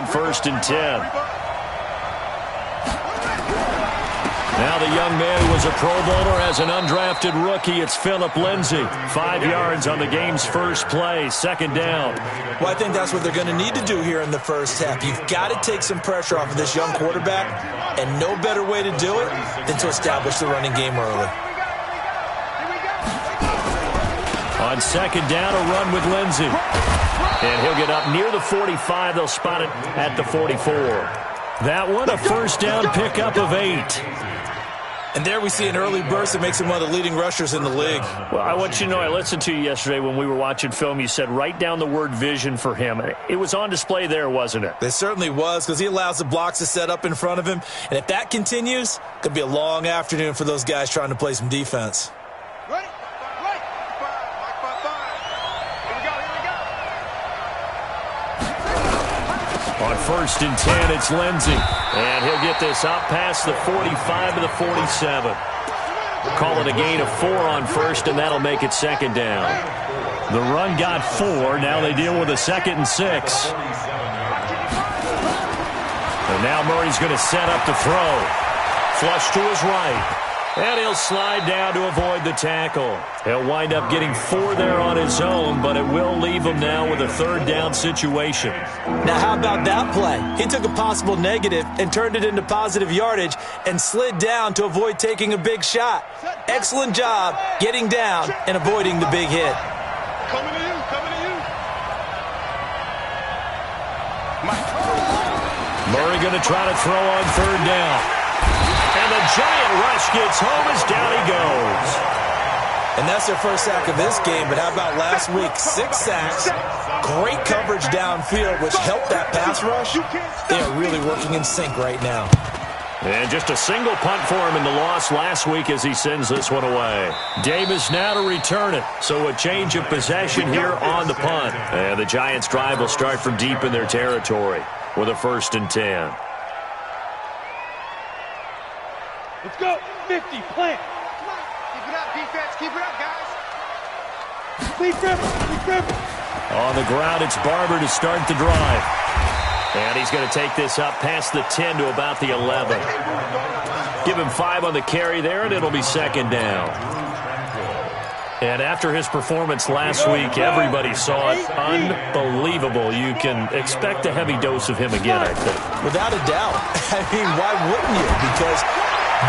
1st and 10. Now the young man who was a Pro Bowler as an undrafted rookie. It's Phillip Lindsay. 5 yards on the game's first play. 2nd down. Well, I think that's what they're going to need to do here in the first half. You've got to take some pressure off of this young quarterback, and no better way to do it than to establish the running game early. On 2nd down, a run with Lindsay. And he'll get up near the 45. They'll spot it at the 44. That one, a 1st down pickup of 8. And there we see an early burst that makes him one of the leading rushers in the league. Well, I want you to know, I listened to you yesterday when we were watching film. You said write down the word vision for him. It was on display there, wasn't it? It certainly was, because he allows the blocks to set up in front of him. And if that continues, it could be a long afternoon for those guys trying to play some defense. On 1st and 10, it's Lindsay. And he'll get this up past the 45 to the 47. Call it a gain of 4 on 1st, and that'll make it 2nd down. The run got 4. Now they deal with a 2nd and 6. And now Murray's going to set up to throw. Flush to his right. And he'll slide down to avoid the tackle. He'll wind up getting 4 there on his own, but it will leave him now with a 3rd down situation. Now, how about that play? He took a possible negative and turned it into positive yardage and slid down to avoid taking a big shot. Excellent job getting down and avoiding the big hit. Coming to you, coming to you. Murray going to try to throw on 3rd down. And the giant rush gets home as down he goes. And that's their first sack of this game, but how about last week? 6 sacks, great coverage downfield, which helped that pass rush. They are really working in sync right now. And just a single punt for him in the loss last week as he sends this one away. Davis now to return it. So a change of possession here on the punt. And the Giants' drive will start from deep in their territory with a 1st and 10. Let's go. 50, plant. Keep it up, defense. Keep it up, guys. Keep gripping. Keep gripping. On the ground, it's Barber to start the drive. And he's going to take this up past the 10 to about the 11. Give him 5 on the carry there, and it'll be 2nd down. And after his performance last week, everybody saw it. Unbelievable. You can expect a heavy dose of him again, I think. Without a doubt. I mean, why wouldn't you? Because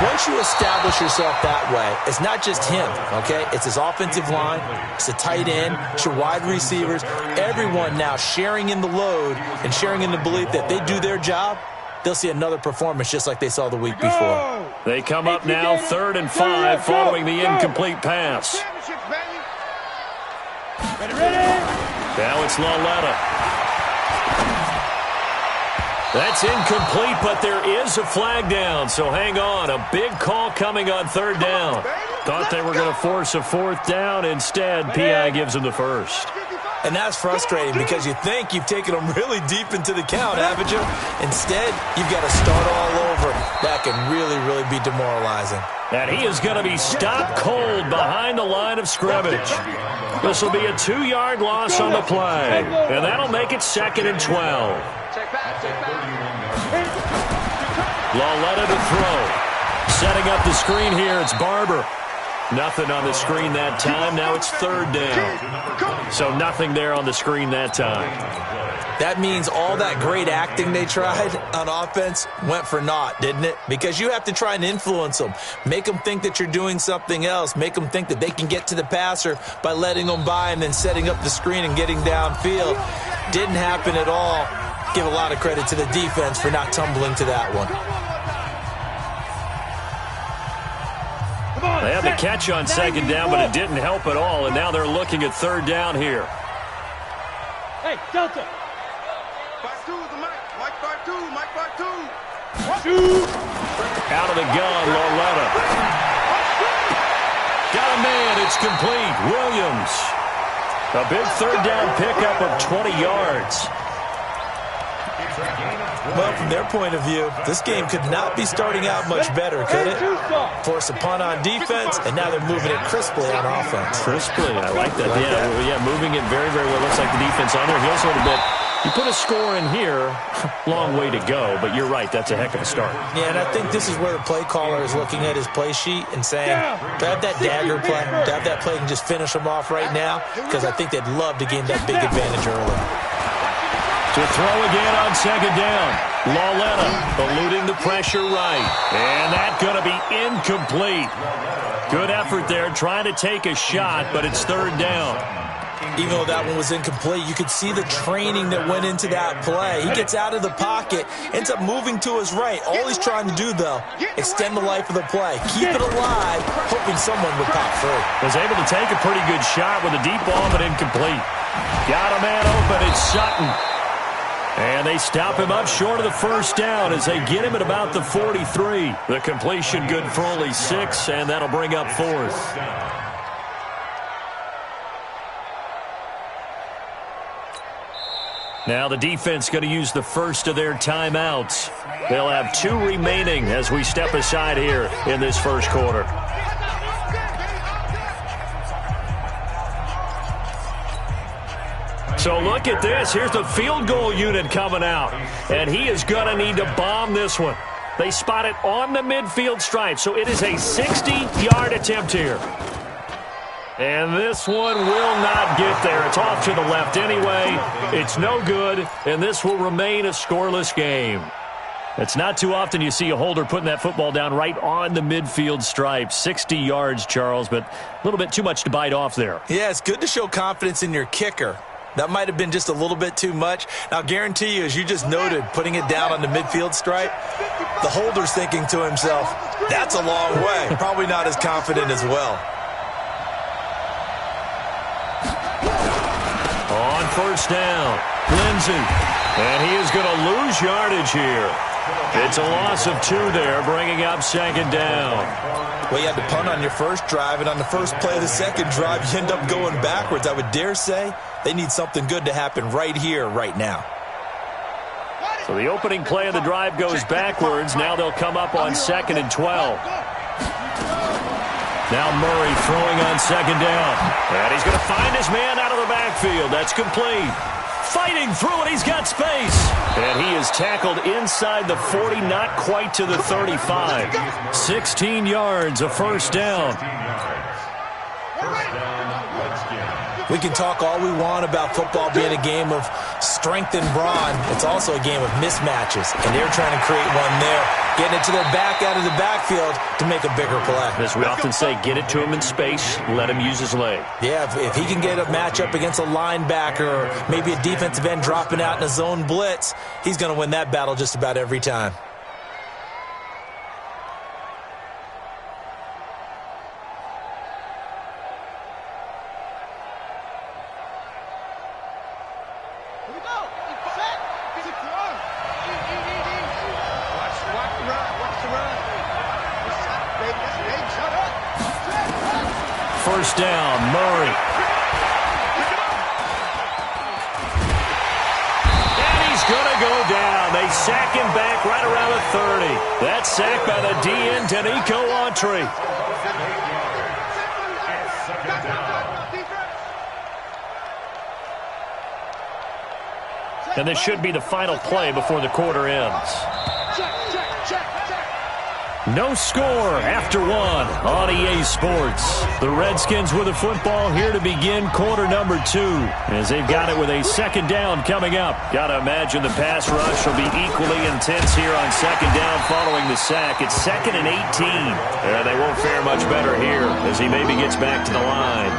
once you establish yourself that way, it's not just him, okay? It's his offensive line, it's the tight end, it's your wide receivers, everyone now sharing in the load and sharing in the belief that they do their job, they'll see another performance just like they saw the week before. They come up now 3rd and 5 following the incomplete pass. Now it's Lauletta. That's incomplete, but there is a flag down, so hang on. A big call coming on 3rd down. Thought they were going to force a 4th down. Instead, P.I. gives them the 1st. And that's frustrating because you think you've taken them really deep into the count, haven't you? Instead, you've got to start all over. That can really, really be demoralizing. And he is going to be stopped cold behind the line of scrimmage. This will be a 2-yard loss on the play, and that'll make it 2nd and 12. Lauletta to throw. Setting up the screen here, it's Barber. Nothing on the screen that time. Now it's 3rd down. So nothing there on the screen that time. That means all that great acting they tried on offense went for naught, didn't it? Because you have to try and influence them. Make them think that you're doing something else. Make them think that they can get to the passer by letting them by and then setting up the screen and getting downfield. Didn't happen at all. Give a lot of credit to the defense for not tumbling to that one. They had the catch on 2nd down, but it didn't help at all, and now they're looking at 3rd down here. Hey, Delta. 5-2 is the Mike. Mike 5-2. Mike 5-2. Shoot. Out of the gun, Lauletta. Got a man. It's complete. Williams. A big 3rd down pickup of 20 yards. Well, from their point of view, this game could not be starting out much better, could it? Force a punt on defense, and now they're moving it crisply on offense. Crisply, I like that. Yeah, moving it very, very well. Looks like the defense on their heels a little bit. You put a score in here, long way to go, but you're right, that's a heck of a start. Yeah, and I think this is where the play caller is looking at his play sheet and saying, do I have that dagger play? Do I have that play and just finish them off right now? Because I think they'd love to gain that big advantage early. To throw again on second down. Lauletta eluding the pressure right. And that's going to be incomplete. Good effort there, trying to take a shot, but it's third down. Even though that one was incomplete, you could see the training that went into that play. He gets out of the pocket, ends up moving to his right. All he's trying to do, though, extend the life of the play. Keep it alive, hoping someone would pop through. Was able to take a pretty good shot with a deep ball, but incomplete. Got a man open, it's Sutton. And they stop him up short of the first down as they get him at about the 43. The completion good for only 6, and that'll bring up fourth. Now the defense going to use the first of their timeouts. They'll have 2 remaining as we step aside here in this first quarter. So look at this. Here's the field goal unit coming out. And he is going to need to bomb this one. They spot it on the midfield stripe. So it is a 60-yard attempt here. And this one will not get there. It's off to the left anyway. It's no good, and this will remain a scoreless game. It's not too often you see a holder putting that football down right on the midfield stripe. 60 yards, Charles, but a little bit too much to bite off there. Yeah, it's good to show confidence in your kicker. That might have been just a little bit too much. Now, guarantee you, as you just noted, putting it down on the midfield stripe, the holder's thinking to himself, that's a long way. Probably not as confident as well. On first down, Lindsey. And he is going to lose yardage here. It's a loss of 2 there, bringing up second down. Well, you had to punt on your first drive, and on the first play of the second drive, you end up going backwards. I would dare say they need something good to happen right here, right now. So the opening play of the drive goes backwards. Now they'll come up on 2nd and 12. Now Murray throwing on second down. And he's going to find his man out of the backfield. That's complete. Fighting through it, he's got space. And he is tackled inside the 40, not quite to the 35. 16 yards, a first down. We can talk all we want about football being a game of strength and brawn. It's also a game of mismatches, and they're trying to create one there, getting it to their back out of the backfield to make a bigger play. As we often say, get it to him in space, let him use his leg. Yeah, if he can get a matchup against a linebacker or maybe a defensive end dropping out in a zone blitz, he's going to win that battle just about every time. First down, Murray. And he's going to go down. They sack him back right around the 30. That's sacked by the DN, Danico Autry. And this should be the final play before the quarter ends. No score after 1 on EA Sports. The Redskins with the football here to begin quarter number 2. As they've got it with a second down coming up. Got to imagine the pass rush will be equally intense here on second down following the sack. It's 2nd and 18. And they won't fare much better here as he maybe gets back to the line.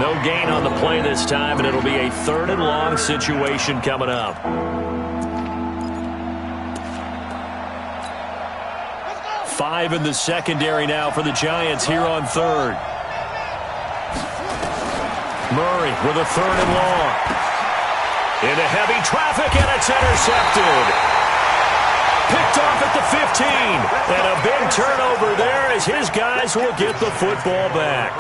No gain on the play this time, and it'll be a 3rd and long situation coming up. Five in the secondary now for the Giants here on 3rd. Murray with a 3rd and long. Into heavy traffic, and it's intercepted. Picked off at the 15. And a big turnover there as his guys will get the football back.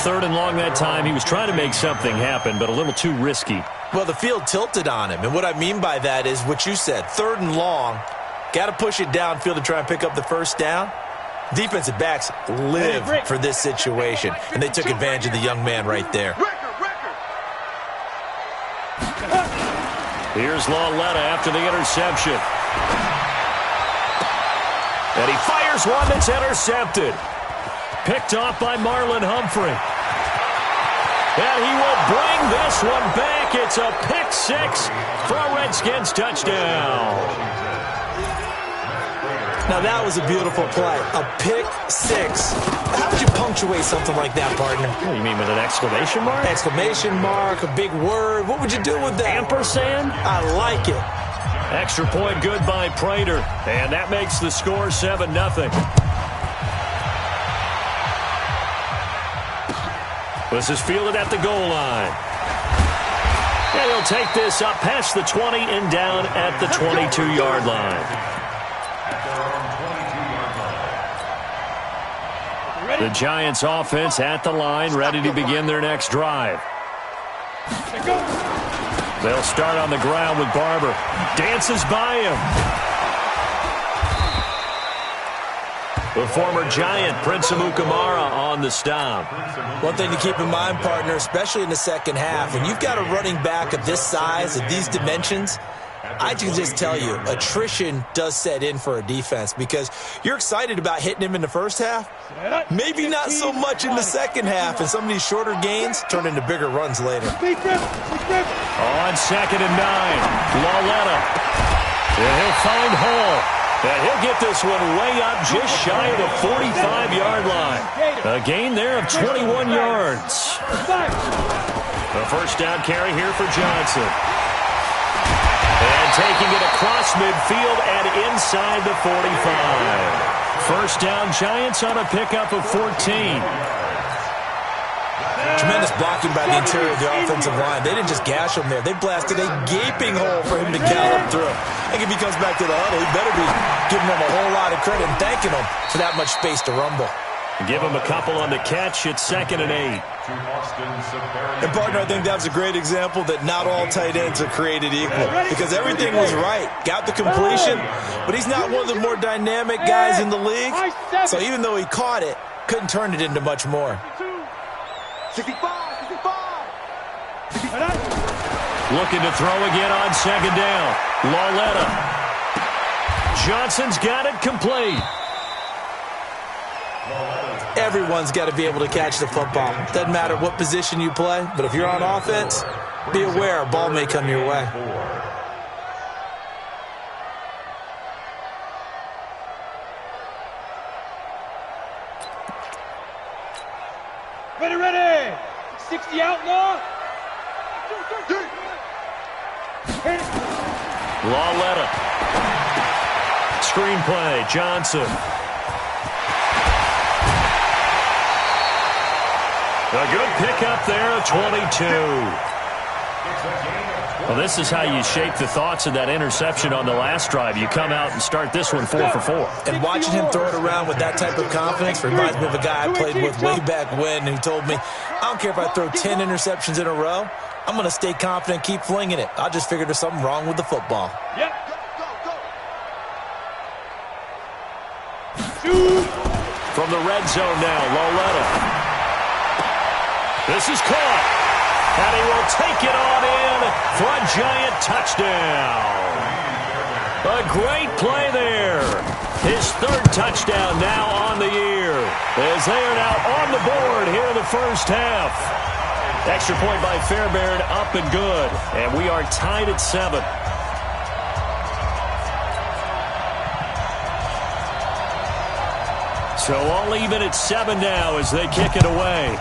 3rd and long that time. He was trying to make something happen, but a little too risky. Well, the field tilted on him. And what I mean by that is what you said. 3rd and long. Got to push it downfield to try and pick up the first down. Defensive backs live for this situation, and they took advantage of the young man right there. Here's Lauletta after the interception. And he fires one that's intercepted. Picked off by Marlon Humphrey. And he will bring this one back. It's a pick six for a Redskins touchdown. Now that was a beautiful play. A pick six. How would you punctuate something like that, partner? What, you mean with an exclamation mark? Exclamation mark, a big word. What would you do with that? Ampersand? I like it. Extra point good by Prater. And that makes the score 7-0. This is fielded at the goal line. And he'll take this up past the 20 and down at the 22-yard line. The Giants offense at the line, ready to begin their next drive. They'll start on the ground with Barber. Dances by him. The former Giant, Prince Amukamara, on the stop. One thing to keep in mind, partner, especially in the second half, when you've got a running back of this size, of these dimensions, I can just tell you, attrition does set in for a defense because you're excited about hitting him in the first half. Maybe not so much in the second half, and some of these shorter gains turn into bigger runs later. On 2nd and 9, Lauletta. And he'll find Hall. And he'll get this one way up just shy of the 45-yard line. A gain there of 21 yards. The first down carry here for Johnson. And taking it across midfield and inside the 45. First down, Giants on a pickup of 14. Tremendous blocking by the interior of the offensive line. They didn't just gash him there. They blasted a gaping hole for him to gallop through. I think if he comes back to the huddle, he better be giving them a whole lot of credit and thanking them for that much space to rumble. Give him a couple on the catch. It's 2nd and 8. And, partner, I think that was a great example that not all tight ends are created equal because everything was right. Got the completion, but he's not one of the more dynamic guys in the league. So even though he caught it, couldn't turn it into much more. 65. Looking to throw again on 2nd down. Lauletta. Johnson's got it complete. Everyone's got to be able to catch the football. Doesn't matter what position you play, but if you're on offense, be aware a ball may come your way. Ready. 60 outlaw. Lauletta. Screenplay, Johnson. A good pickup there, 22. Well, this is how you shape the thoughts of that interception on the last drive. You come out and start this one 4 for 4. And watching him throw it around with that type of confidence reminds me of a guy I played with way back when who told me, I don't care if I throw 10 interceptions in a row, I'm going to stay confident, keep flinging it. I just figured there's something wrong with the football. Yep. From the red zone now, Lauletta. This is caught. And he will take it on in for a Giant touchdown. A great play there. His 3rd touchdown now on the year. As they are now on the board here in the first half. Extra point by Fairbairn, up and good. And we are tied at 7. So all even at 7 now as they kick it away.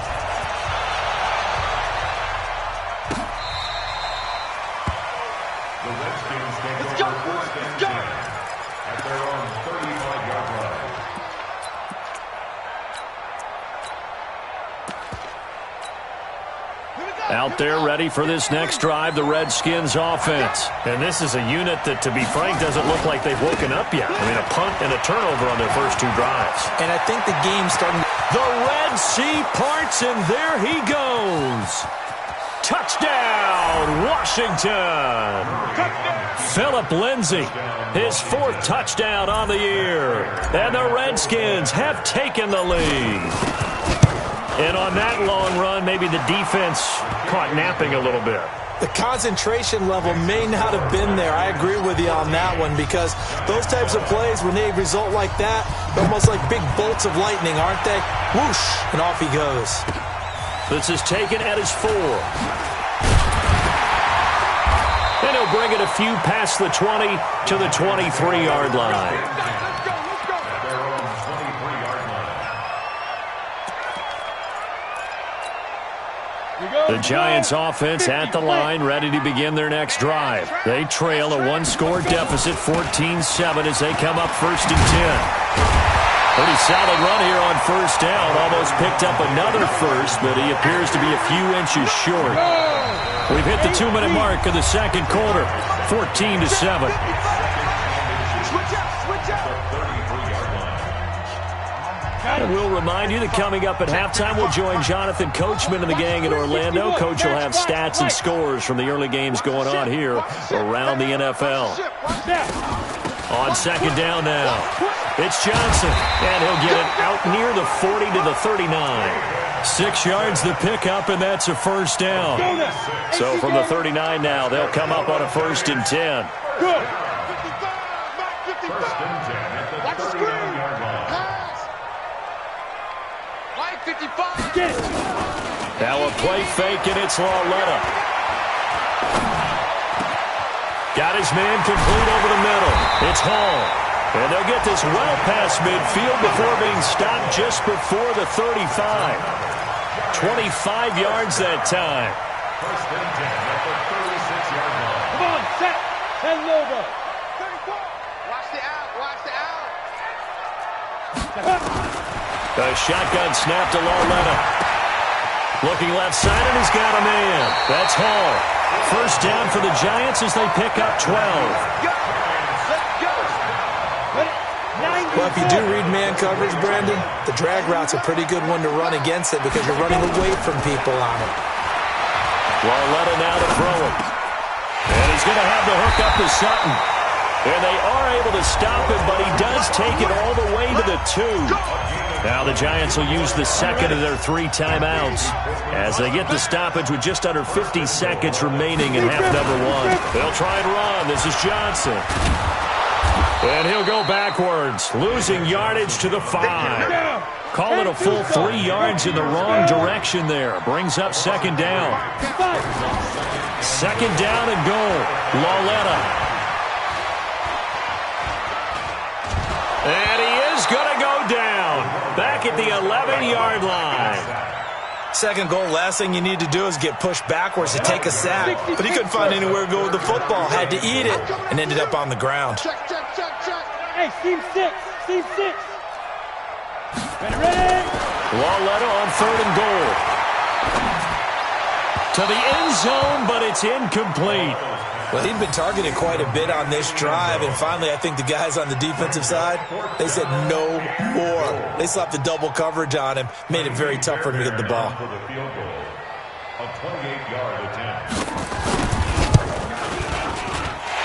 Out there ready for this next drive, the Redskins offense. And this is a unit that, to be frank, doesn't look like they've woken up yet. I mean, a punt and a turnover on their first 2 drives. And I think the game's starting. The Red Sea parts, and there he goes. Touchdown, Washington. Philip Lindsay, his 4th touchdown on the year. And the Redskins have taken the lead. And on that long run, maybe the defense caught napping a little bit. The concentration level may not have been there. I agree with you on that one, because those types of plays, when they result like that, they're almost like big bolts of lightning, aren't they? Whoosh, and off he goes. This is taken at his 4. And he'll bring it a few past the 20 to the 23-yard line. The Giants offense at the line, ready to begin their next drive. They trail a 1-score deficit, 14-7, as they come up 1st and 10. Pretty solid run here on 1st down. Almost picked up another first, but he appears to be a few inches short. We've hit the 2-minute mark of the second quarter, 14-7. And we'll remind you that coming up at halftime, we'll join Jonathan Coachman and the gang in Orlando. Coach will have stats and scores from the early games going on here around the NFL. On 2nd down now, it's Johnson, and he'll get it out near the 40 to the 39. 6 yards the pickup, and that's a 1st down. So from the 39 now, they'll come up on a 1st and 10. Good. 1st and 10 at the 39-yard line. 55. Now a play fake, and it's Lauletta. Got his man complete over the middle. It's Hall. And they'll get this well past midfield before being stopped just before the 35. 25 yards that time. 1st and 10 at the 36-yard line. Come on, set. Head logo. 34. Watch the out. Watch the out. A shotgun snap to Lauletta. Looking left side, and he's got a man. That's Hall. 1st down for the Giants as they pick up 12. Well, if you do read man coverage, Brandon, the drag route's a pretty good one to run against it because you're running away from people on it. Lauletta now to throw it. And he's going to have the hook up to Sutton. And they are able to stop him, but he does take it all the way to the 2. Now the Giants will use the second of their 3 timeouts as they get the stoppage with just under 50 seconds remaining in half number 1. They'll try and run. This is Johnson. And he'll go backwards, losing yardage to the 5. Call it a full 3 yards in the wrong direction there. Brings up 2nd down. 2nd down and goal. Lauletta. And he is going to go down back at the 11-yard line. Second goal, last thing you need to do is get pushed backwards to take a sack. But he couldn't find anywhere to go with the football. Had to eat it and ended up on the ground. Check. Hey, team 6. Team 6. Ready. Lauletta on 3rd and goal. To the end zone, but it's incomplete. Well, he'd been targeted quite a bit on this drive, and finally I think the guys on the defensive side, they said no more. They slapped the double coverage on him, made it very tough for him to get the ball. A 28-yard attempt.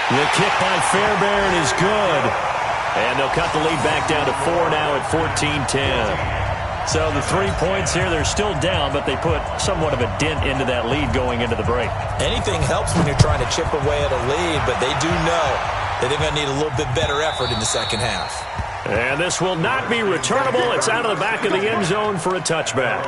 The kick by Fairbairn is good. And they'll cut the lead back down to 4 now at 14-10. So the 3 points here, they're still down, but they put somewhat of a dent into that lead going into the break. Anything helps when you're trying to chip away at a lead, but they do know that they're going to need a little bit better effort in the second half. And this will not be returnable. It's out of the back of the end zone for a touchback.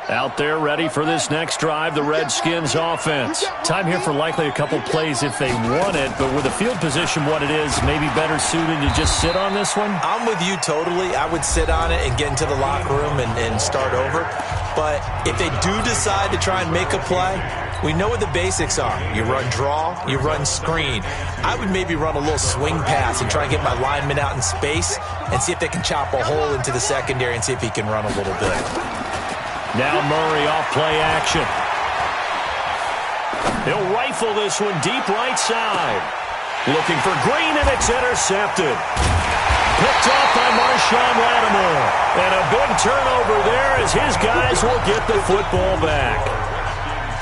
Out there ready for this next drive, the Redskins offense. Time here for likely a couple plays if they want it, but with the field position what it is, maybe better suited to just sit on this one? I'm with you totally. I would sit on it and get into the locker room and start over. But if they do decide to try and make a play, we know what the basics are. You run draw, you run screen. I would maybe run a little swing pass and try and get my lineman out in space and see if they can chop a hole into the secondary and see if he can run a little bit. Now Murray off play action. He'll rifle this one deep right side. Looking for Green, and it's intercepted. Picked off by Marshawn Lattimore. And a big turnover there as his guys will get the football back.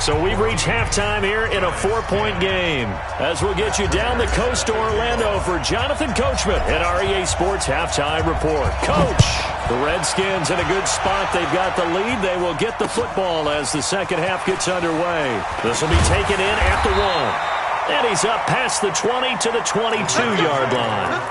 So we've reached halftime here in a 4-point game. As we'll get you down the coast to Orlando for Jonathan Coachman at our EA Sports Halftime Report. Coach, the Redskins in a good spot. They've got the lead. They will get the football as the second half gets underway. This will be taken in at the 1. And he's up past the 20 to the 22-yard line.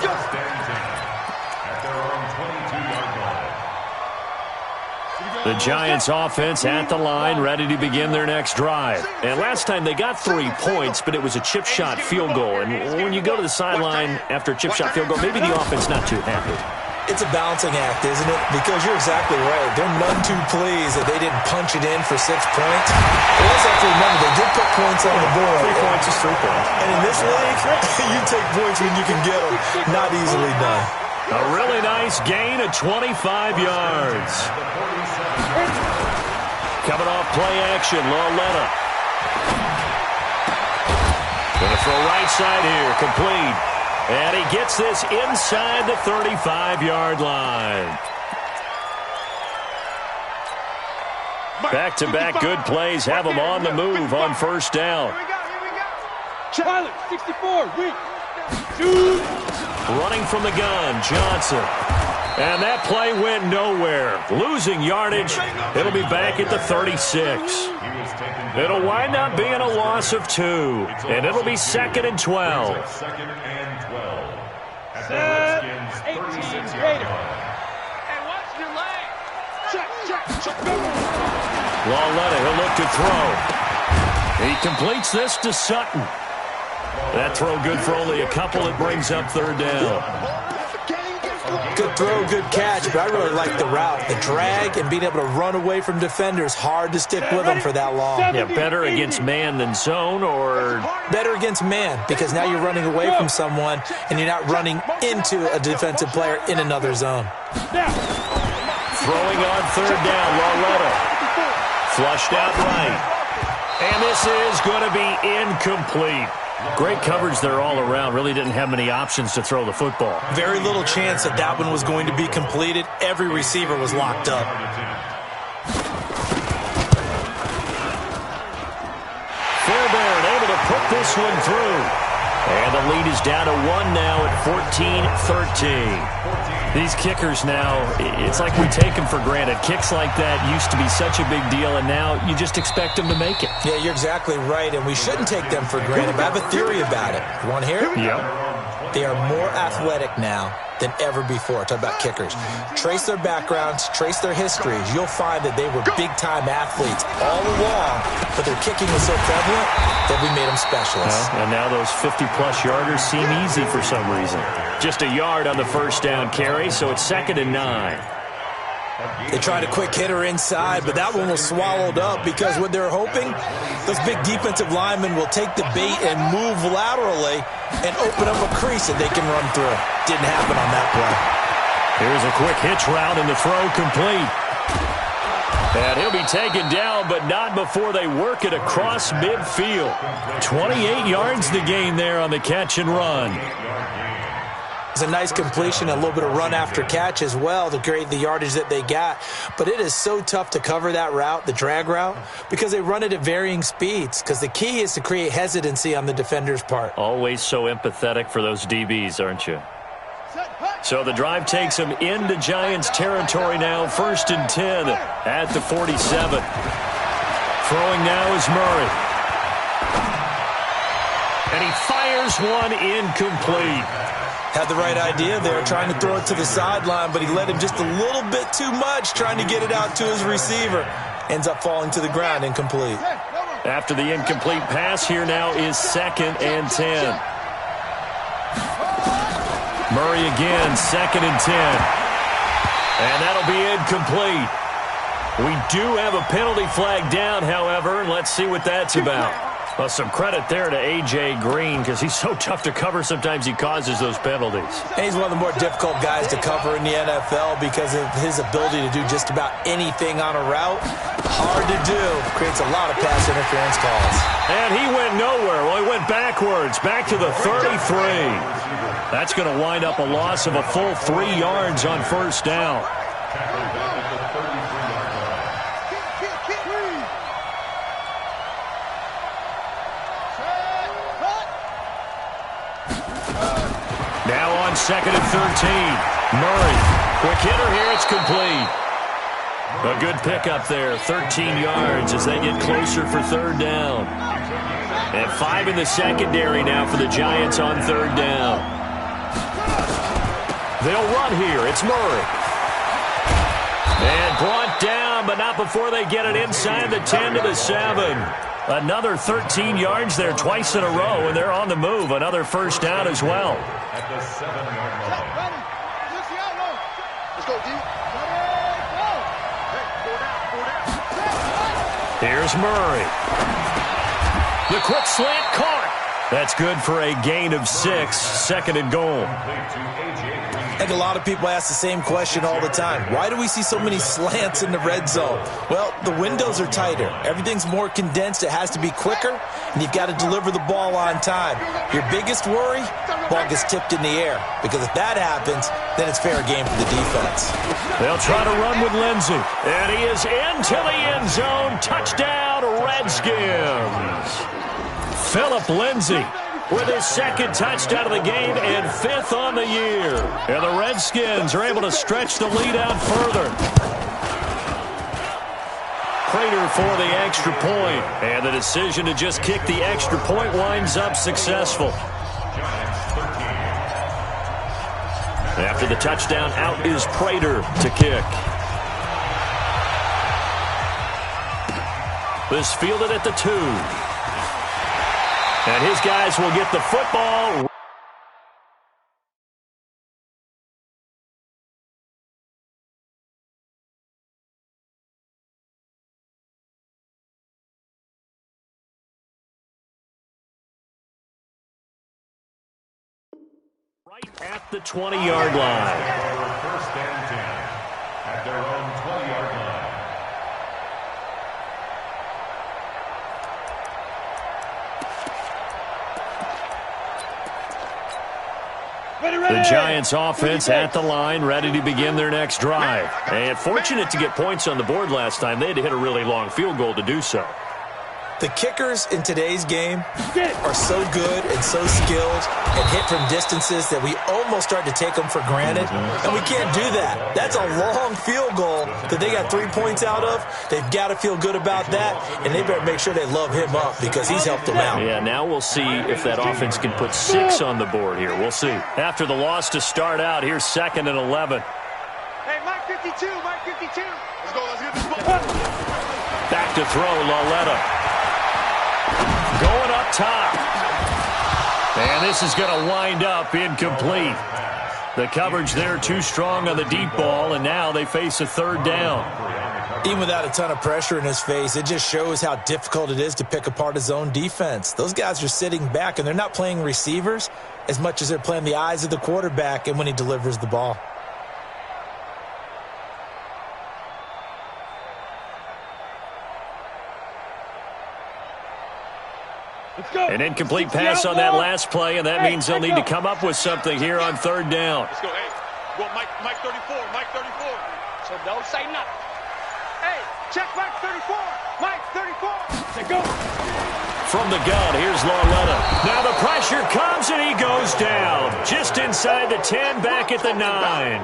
The Giants offense at the line, ready to begin their next drive. And last time they got 3 points, but it was a chip shot field goal. And when you go to the sideline after a chip shot field goal, maybe the offense not too happy. It's a balancing act, isn't it? Because you're exactly right. They're none too pleased that they didn't punch it in for 6 points. But also have to remember, they did put points on the board. 3 points is 3 points. And in this league, you take points when you can get them. Not easily done. A really nice gain of 25 yards. Coming off play action, Lauletta. Going to throw right side here, complete. And he gets this inside the 35-yard line. Back-to-back good plays have him on the move on first down. Pilot, 64, weak. Shoot. Running from the gun, Johnson. And that play went nowhere. Losing yardage. It'll be back at the 36. It'll wind up being a loss of 2. And it'll be 2nd and 12. Set, 18, Raider. And watch your leg. Check, go. Lauletta, he'll look to throw. He completes this to Sutton. That throw good for only a couple. It brings up 3rd down. Good throw, good catch, but I really like the route. The drag and being able to run away from defenders, hard to stick with them for that long. Yeah, better against man than zone, or? Better against man, because now you're running away from someone and you're not running into a defensive player in another zone. Throwing on 3rd down, Lauletta. Flushed out right. And this is going to be incomplete. Great coverage there all around. Really didn't have many options to throw the football. Very little chance that that one was going to be completed. Every receiver was locked up. Fairbairn able to put this one through. And the lead is down to 1 now at 14-13. These kickers now, it's like we take them for granted. Kicks like that used to be such a big deal, and now you just expect them to make it. Yeah, you're exactly right, and we shouldn't take them for granted, but I have a theory about it. You want to hear it? Yep. They are more athletic now than ever before. Talk about kickers. Trace their backgrounds, trace their histories. You'll find that they were big-time athletes all along, but their kicking was so prevalent that we made them specialists. And now those 50-plus yarders seem easy for some reason. Just a yard on the first down carry, so it's 2nd and 9. They tried a quick hitter inside, but that one was swallowed up because what they're hoping, those big defensive linemen will take the bait and move laterally and open up a crease that they can run through. Didn't happen on that play. Here's a quick hitch route and the throw complete. And he'll be taken down, but not before they work it across midfield. 28 yards to gain there on the catch and run. It's a nice completion, a little bit of run after catch as well to create the yardage that they got. But it is so tough to cover that route, the drag route, because they run it at varying speeds. Because the key is to create hesitancy on the defender's part. Always so empathetic for those DBs, aren't you? So the drive takes them into Giants territory now, 1st and 10 at the 47. Throwing now is Murray. And he fires one incomplete. Had the right idea there, trying to throw it to the sideline, but he let him just a little bit too much, trying to get it out to his receiver. Ends up falling to the ground, incomplete. After the incomplete pass, here now is 2nd and 10. Murray again, 2nd and 10. And that'll be incomplete. We do have a penalty flag down, however, and let's see what that's about. Well, some credit there to A.J. Green because he's so tough to cover. Sometimes he causes those penalties. And he's one of the more difficult guys to cover in the NFL because of his ability to do just about anything on a route. Hard to do. Creates a lot of pass interference calls. And he went nowhere. Well, he went backwards, back to the 33. That's going to wind up a loss of a full 3 yards on first down. 2nd and 13. Murray, quick hitter here. It's complete. A good pickup there, 13 yards as they get closer for 3rd down. And 5 in the secondary now for the Giants on 3rd down. They'll run here. It's Murray. And brought down, but not before they get it inside the 10 to the 7. Another 13 yards there twice in a row, and they're on the move. Another 1st down as well. At the 7-yard line. Let's go, D. Here's Murray. The quick slant caught. That's good for a gain of 6. 2nd and goal. I think a lot of people ask the same question all the time. Why do we see so many slants in the red zone? Well, the windows are tighter. Everything's more condensed. It has to be quicker, and you've got to deliver the ball on time. Your biggest worry, ball gets tipped in the air, because if that happens, then it's fair game for the defense. They'll try to run with Lindsey, and he is into the end zone. Touchdown, Redskins. Philip Lindsey with his 2nd touchdown of the game and 5th on the year. And the Redskins are able to stretch the lead out further. Prater for the extra point. And the decision to just kick the extra point winds up successful. After the touchdown, out is Prater to kick. This fielded at the 2. And his guys will get the football. Right at the 20-yard line. 1st and 10 at their own 20-yard line. The Giants offense at the line, ready to begin their next drive. And fortunate to get points on the board last time. They had to hit a really long field goal to do so. The kickers in today's game are so good and so skilled and hit from distances that we almost start to take them for granted. And we can't do that. That's a long field goal that they got 3 points out of. They've got to feel good about that, and they better make sure they love him up because he's helped them out. Yeah, now we'll see if that offense can put 6 on the board here. We'll see. After the loss to start out, here's 2nd and 11. Hey, Mike 52, Mike 52. Let's go, let's get this ball. Back to throw, Lauletta. Going up top. And this is going to wind up incomplete. The coverage there too strong on the deep ball, and now they face a 3rd down. Even without a ton of pressure in his face, it just shows how difficult it is to pick apart his own defense. Those guys are sitting back, and they're not playing receivers as much as they're playing the eyes of the quarterback and when he delivers the ball. An incomplete pass on that last play, and that means they'll need to come up with something here on 3rd down. Let's go, hey. Go, Mike 34, Mike 34. So don't say nothing. Hey, check Mike 34, Mike 34. Let's go. From the gun, here's Lauletta. Now the pressure comes, and he goes down. Just inside the 10, back at the 9.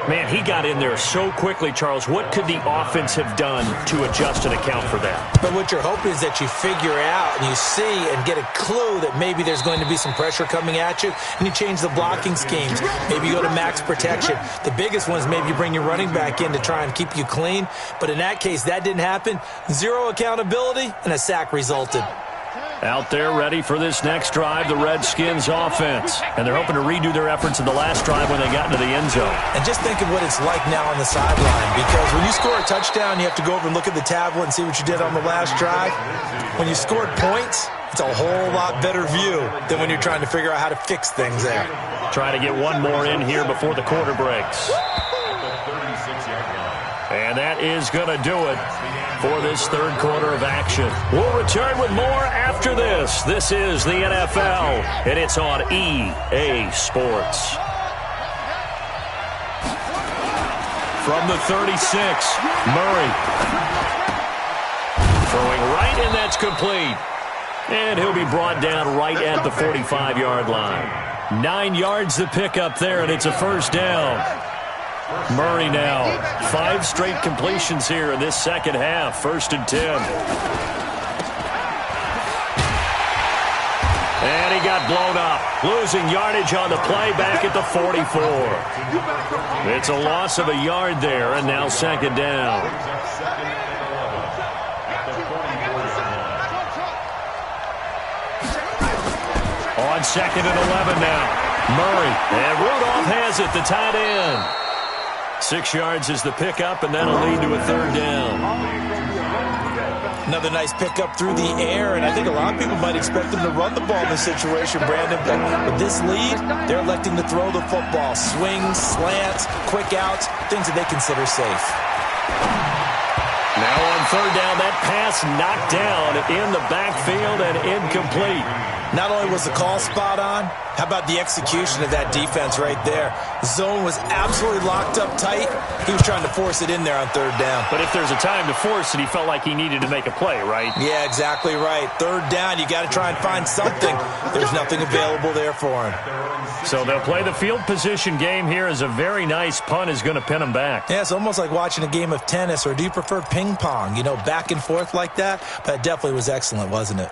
Man, he got in there so quickly, Charles. What could the offense have done to adjust and account for that? But what you're hoping is that you figure out and you see and get a clue that maybe there's going to be some pressure coming at you, and you change the blocking schemes. Maybe you go to max protection. The biggest one is maybe you bring your running back in to try and keep you clean. But in that case, that didn't happen. 0 accountability, and a sack resulted. Out there ready for this next drive, the Redskins offense. And they're hoping to redo their efforts in the last drive when they got into the end zone. And just think of what it's like now on the sideline, because when you score a touchdown, you have to go over and look at the tablet and see what you did on the last drive. When you scored points, it's a whole lot better view than when you're trying to figure out how to fix things there. Trying to get one more in here before the quarter breaks. And that is going to do it for this 3rd quarter of action. We'll return with more after this. This is the NFL, and it's on EA Sports. From the 36, Murray. Throwing right, and that's complete. And he'll be brought down right at the 45-yard line. 9 yards the pickup there, and it's a first down. Murray now, 5 straight completions here in this second half. 1st and 10. And he got blown up, losing yardage on the play back at the 44. It's a loss of a yard there, and now 2nd down. On 2nd and 11 now. Murray, and Rudolph has it, the tight end. 6 yards is the pickup, and that'll lead to a 3rd down. Another nice pickup through the air, and I think a lot of people might expect them to run the ball in this situation, Brandon. But with this lead, they're electing to throw the football. Swings, slants, quick outs, things that they consider safe. Now on 3rd down, that pass knocked down in the backfield and incomplete. Not only was the call spot on, how about the execution of that defense right there? The zone was absolutely locked up tight. He was trying to force it in there on 3rd down. But if there's a time to force it, he felt like he needed to make a play, right? Yeah, exactly right. 3rd down, you got to try and find something. There's nothing available there for him. So they'll play the field position game here as a very nice punt is going to pin him back. Yeah, it's almost like watching a game of tennis, or do you prefer ping pong? You know, back and forth like that? That definitely was excellent, wasn't it?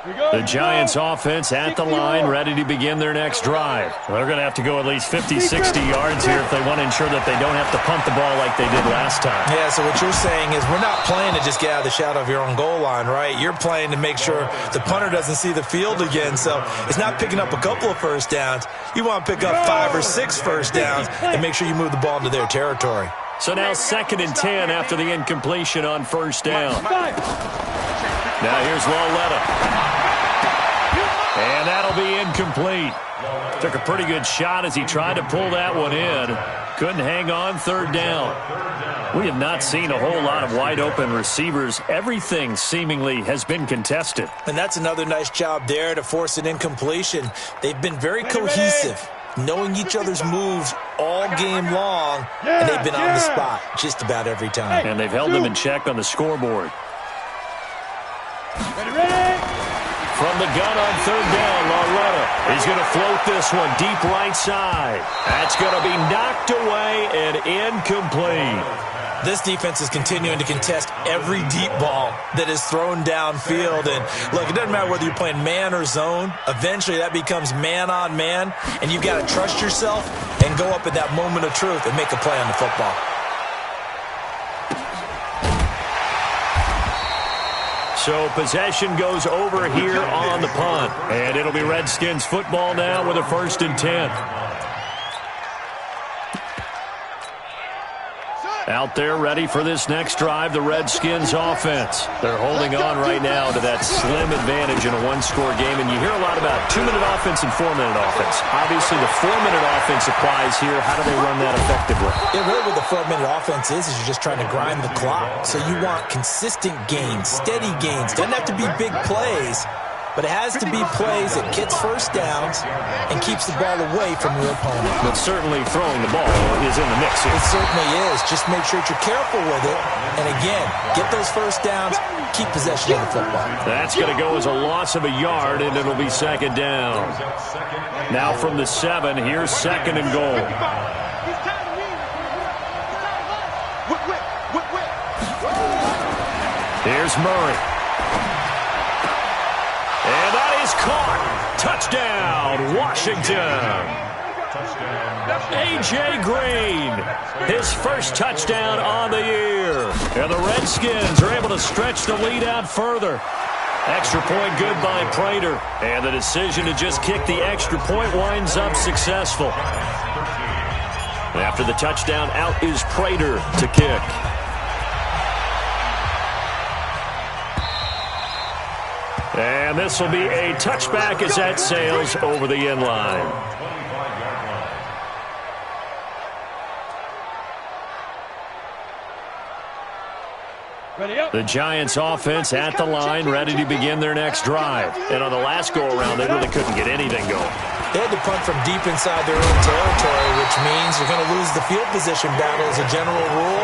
The Giants offense at the line, ready to begin their next drive. They're going to have to go at least 50, 60 yards here if they want to ensure that they don't have to punt the ball like they did last time. Yeah, so what you're saying is we're not playing to just get out of the shadow of your own goal line, right? You're playing to make sure the punter doesn't see the field again. So it's not picking up a couple of first downs. You want to pick up 5 or 6 first downs and make sure you move the ball into their territory. So now 2nd and 10 after the incompletion on 1st down. Now here's Loletta. And that'll be incomplete. Took a pretty good shot as he tried to pull that one in. Couldn't hang on. 3rd down. We have not seen a whole lot of wide open receivers. Everything seemingly has been contested. And that's another nice job there to force an incompletion. They've been very cohesive, knowing each other's moves all game long, and they've been on the spot just about every time. And they've held them in check on the scoreboard. From the gun on 3rd down, Loretta. He's going to float this one deep right side. That's going to be knocked away and incomplete. This defense is continuing to contest every deep ball that is thrown downfield. And look, it doesn't matter whether you're playing man or zone. Eventually that becomes man on man, and you've got to trust yourself and go up at that moment of truth and make a play on the football. So possession goes over here on the punt. And it'll be Redskins football now with a 1st and 10. Out there ready for this next drive, the Redskins offense. They're holding on right now to that slim advantage in a one-score game. And you hear a lot about 2-minute offense and 4-minute offense. Obviously, the 4-minute offense applies here. How do they run that effectively? Yeah, really what the 4-minute offense is you're just trying to grind the clock. So you want consistent gains, steady gains. Doesn't have to be big plays, but it has to be plays that gets first downs and keeps the ball away from your opponent. But certainly throwing the ball is in the mix here. It certainly is. Just make sure that you're careful with it. And again, get those first downs, keep possession of the football. That's going to go as a loss of a yard, and it'll be 2nd down. Now from the 7, here's 2nd and goal. Here's Murray. And that is caught. Touchdown, Washington. A.J. Green, his first touchdown on the year. And the Redskins are able to stretch the lead out further. Extra point good by Prater. And the decision to just kick the extra point winds up successful. After the touchdown, out is Prater to kick. And this will be a touchback as that sails over the end line. The Giants offense at the line, ready to begin their next drive. And on the last go-around, they really couldn't get anything going. They had to punt from deep inside their own territory, which means you're going to lose the field position battle as a general rule.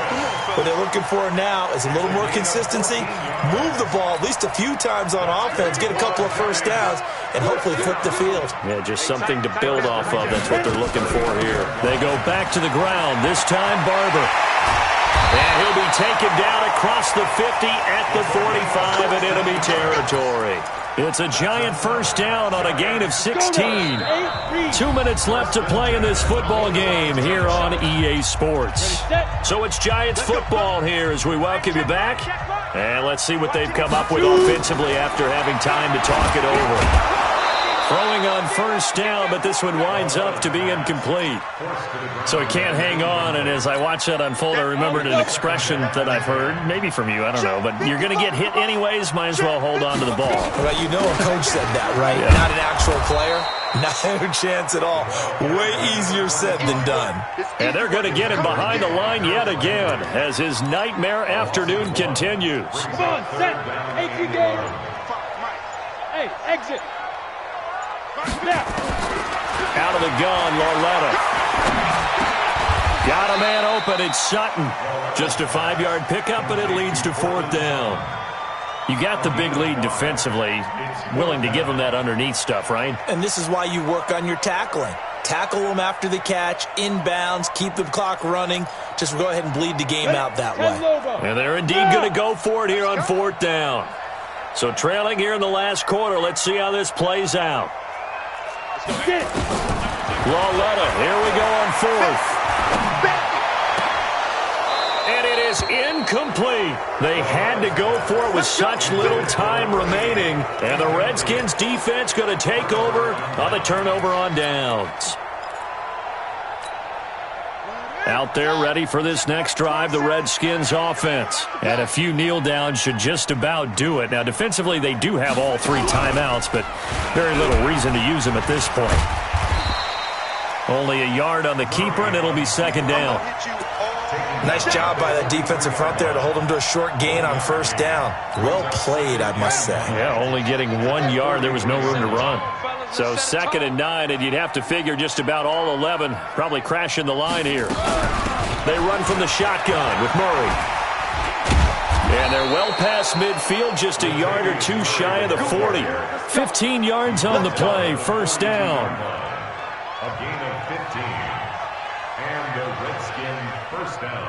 What they're looking for now is a little more consistency, move the ball at least a few times on offense, get a couple of first downs, and hopefully flip the field. Yeah, just something to build off of. That's what they're looking for here. They go back to the ground, this time Barber. And he'll be taken down across the 50 at the 45 in enemy territory. It's a Giant first down on a gain of 16. 2 minutes left to play in this football game here on EA Sports. So it's Giants football here as we welcome you back. And let's see what they've come up with offensively after having time to talk it over. Throwing on first down, but this one winds up to be incomplete. So he can't hang on, and as I watch that unfold, I remembered an expression that I've heard, maybe from you, I don't know, but you're going to get hit anyways, might as well hold on to the ball. Well, you know a coach said that, right? Yeah. Not an actual player. No chance at all. Way easier said than done. And they're going to get him behind the line yet again as his nightmare afternoon continues. Come on, set. HG game. Hey, exit. Out of the gun, Lauletta. Got a man open, it's Sutton. Just a 5-yard pickup, but it leads to fourth down. You got the big lead defensively, willing to give them that underneath stuff, right? And this is why you work on your tackling. Tackle them after the catch, inbounds, keep the clock running. Just go ahead and bleed the game out that way. And they're indeed going to go for it here on fourth down. So trailing here in the last quarter, let's see how this plays out. Lauletta, here we go on fourth. And it is incomplete. They had to go for it with such little time remaining. And the Redskins defense going to take over on the turnover on downs. Out there ready for this next drive, the Redskins offense. And a few kneel downs should just about do it. Now, defensively, they do have all 3 timeouts, but very little reason to use them at this point. Only a yard on the keeper, and it'll be second down. Nice job by the defensive front there to hold them to a short gain on first down. Well played, I must say. Yeah, only getting 1 yard. There was no room to run. So 2nd and 9, and you'd have to figure just about all 11 probably crashing the line here. They run from the shotgun with Murray. And they're well past midfield, just a yard or 2 shy of the 40. 15 yards on the play, first down. A gain of 15. And the Redskin first down.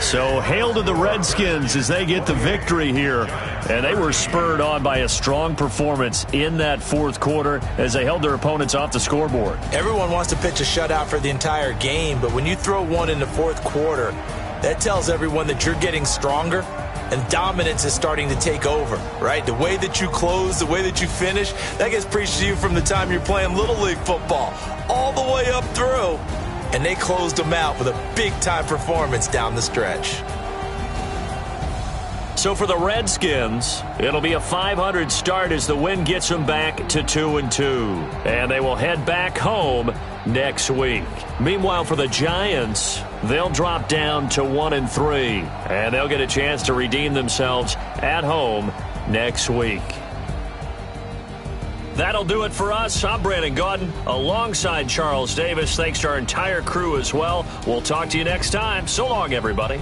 So hail to the Redskins as they get the victory here. And they were spurred on by a strong performance in that fourth quarter as they held their opponents off the scoreboard. Everyone wants to pitch a shutout for the entire game, but when you throw one in the fourth quarter, that tells everyone that you're getting stronger and dominance is starting to take over, right? The way that you close, the way that you finish, that gets preached to you from the time you're playing Little League football all the way up through. And they closed them out with a big-time performance down the stretch. So for the Redskins, it'll be a 500 start as the win gets them back to 2-2. And they will head back home next week. Meanwhile, for the Giants, they'll drop down to 1-3. And they'll get a chance to redeem themselves at home next week. That'll do it for us. I'm Brandon Gaudin alongside Charles Davis. Thanks to our entire crew as well. We'll talk to you next time. So long, everybody.